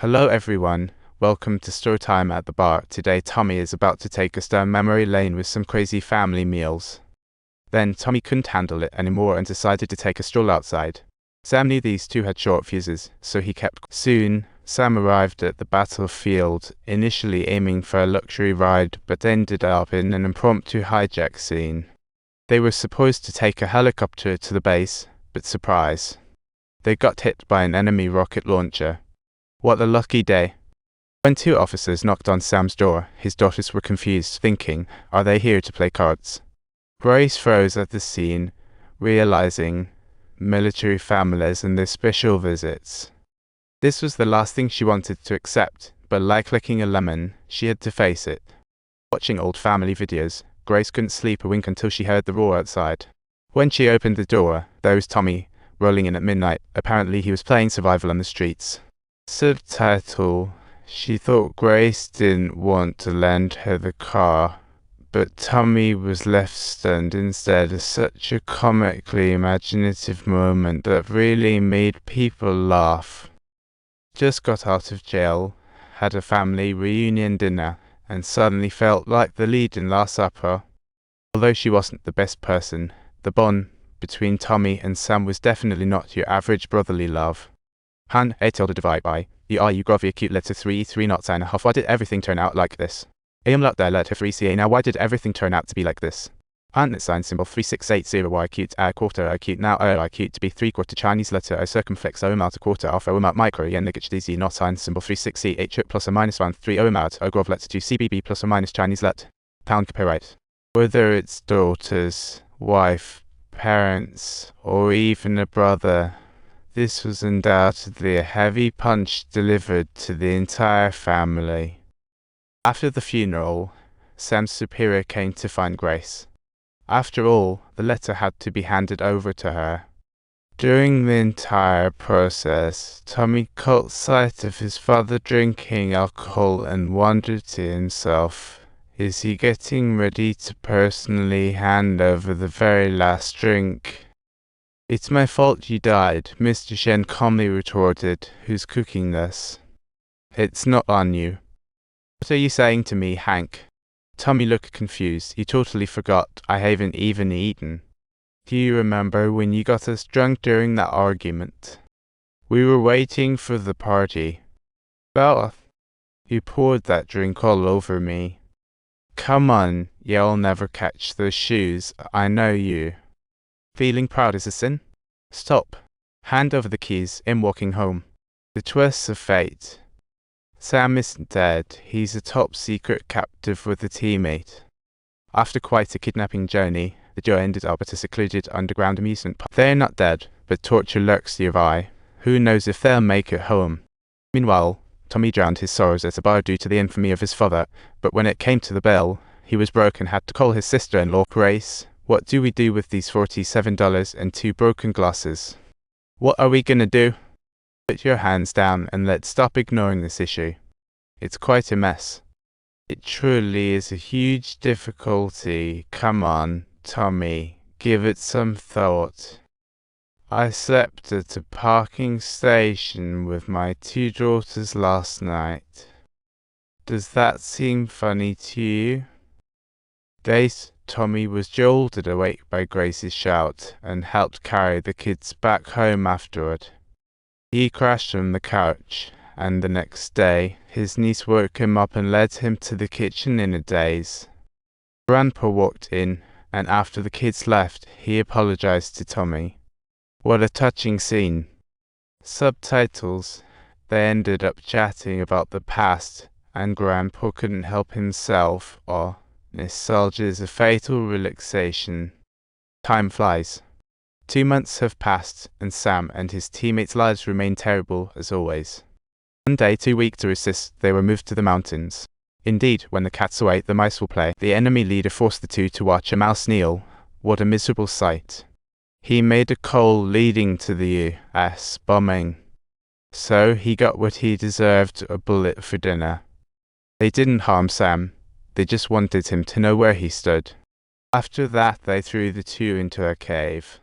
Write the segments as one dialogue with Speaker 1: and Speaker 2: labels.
Speaker 1: Hello everyone, welcome to Storytime at the Bar. Today Tommy is about to take us down memory lane with some crazy family meals. Then Tommy couldn't handle it anymore and decided to take a stroll outside. Sam knew these two had short fuses, so he kept. Soon, Sam arrived at the battlefield, initially aiming for a luxury ride, but ended up in an impromptu hijack scene. They were supposed to take a helicopter to the base, but surprise. They got hit by an enemy rocket launcher. What a lucky day. When two officers knocked on Sam's door, his daughters were confused, thinking, are they here to play cards? Grace froze at the scene, realizing military families and their special visits. This was the last thing she wanted to accept, but like licking a lemon, she had to face it. Watching old family videos, Grace couldn't sleep a wink until she heard the roar outside. When she opened the door, there was Tommy, rolling in at midnight. Apparently he was playing survival on the streets. Subtitle: she thought Grace didn't want to lend her the car, but Tommy was left stunned instead. Such a comically imaginative moment that really made people laugh. Just got out of jail, had a family reunion dinner, and suddenly felt like the lead in Last Supper. Although she wasn't the best person, the bond between Tommy and Sam was definitely not your average brotherly love. Han, A tilde divide by, you grovy cute letter 3 knots and a half. Why did everything turn out like this? I am lot there letter 3ca. Now why did everything turn out to be like this? Han, sign symbol 3680 y cute a quarter a cute now I cute to be 3/4 Chinese letter a circumflex o out a quarter off o out micro yen negach dz not sign symbol 36c h plus or minus 1 3 o out o grov letter 2 cbb plus or minus Chinese let pound copyright. Whether it's daughters, wife, parents, or even a brother, this was undoubtedly a heavy punch delivered to the entire family. After the funeral, Sam's superior came to find Grace. After all, the letter had to be handed over to her. During the entire process, Tommy caught sight of his father drinking alcohol and wondered to himself, is he getting ready to personally hand over the very last drink? It's my fault you died, Mr. Shen calmly retorted. Who's cooking this? It's not on you. What are you saying to me, Hank? Tommy looked confused. You totally forgot. I haven't even eaten. Do you remember when you got us drunk during that argument? We were waiting for the party. Well, you poured that drink all over me. Come on, you'll never catch those shoes. I know you. Feeling proud is a sin? Stop. Hand over the keys. I'm walking home. The twists of fate. Sam isn't dead. He's a top-secret captive with a teammate. After quite a kidnapping journey, the duo ended up at a secluded underground amusement park. They're not dead, but torture lurks nearby. Who knows if they'll make it home? Meanwhile, Tommy drowned his sorrows at a bar due to the infamy of his father, but when it came to the bill, he was broke and had to call his sister-in-law. Grace, what do we do with these $47 and 2 broken glasses? What are we gonna do? Put your hands down and let's stop ignoring this issue. It's quite a mess. It truly is a huge difficulty. Come on, Tommy, give it some thought. I slept at a parking station with my 2 daughters last night. Does that seem funny to you? Tommy was jolted awake by Grace's shout and helped carry the kids back home afterward. He crashed on the couch, and the next day, his niece woke him up and led him to the kitchen in a daze. Grandpa walked in, and after the kids left, he apologized to Tommy. What a touching scene. Subtitles: they ended up chatting about the past, and Grandpa couldn't help himself. Nostalgia is a fatal relaxation. Time flies. 2 months have passed, and Sam and his teammates' lives remain terrible as always. One day, too weak to resist, they were moved to the mountains. Indeed, when the cat's away, the mice will play. The enemy leader forced the two to watch a mouse kneel. What a miserable sight. He made a call leading to the U.S. bombing. So he got what he deserved, a bullet for dinner. They didn't harm Sam. They just wanted him to know where he stood. After that, they threw the two into a cave.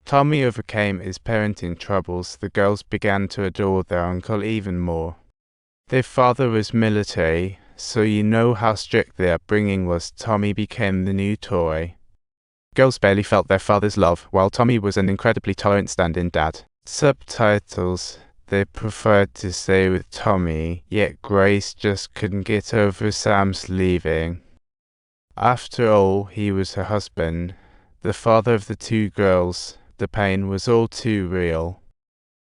Speaker 1: Tommy overcame his parenting troubles. The girls began to adore their uncle even more. Their father was military, so you know how strict their upbringing was. Tommy became the new toy. Girls barely felt their father's love, while Tommy was an incredibly tolerant stand-in dad. Subtitles. They preferred to stay with Tommy, yet Grace just couldn't get over Sam's leaving. After all, he was her husband, the father of the two girls. The pain was all too real.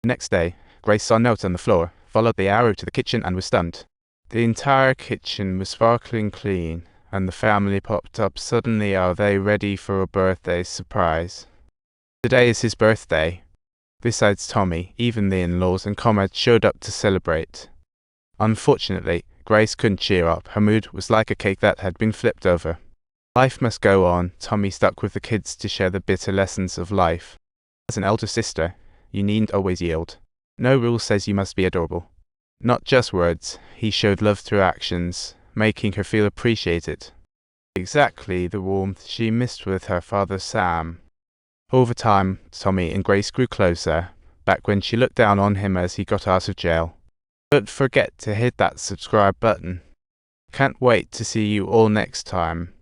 Speaker 1: The next day, Grace saw a note on the floor, followed the arrow to the kitchen, and was stunned. The entire kitchen was sparkling clean, and the family popped up suddenly. Are they ready for a birthday surprise? Today is his birthday. Besides Tommy, even the in-laws and comrades showed up to celebrate. Unfortunately, Grace couldn't cheer up. Her mood was like a cake that had been flipped over. Life must go on. Tommy stuck with the kids to share the bitter lessons of life. As an elder sister, you needn't always yield. No rule says you must be adorable. Not just words, he showed love through actions, making her feel appreciated. Exactly the warmth she missed with her father Sam. Over time, Tommy and Grace grew closer, back when she looked down on him as he got out of jail. Don't forget to hit that subscribe button. Can't wait to see you all next time.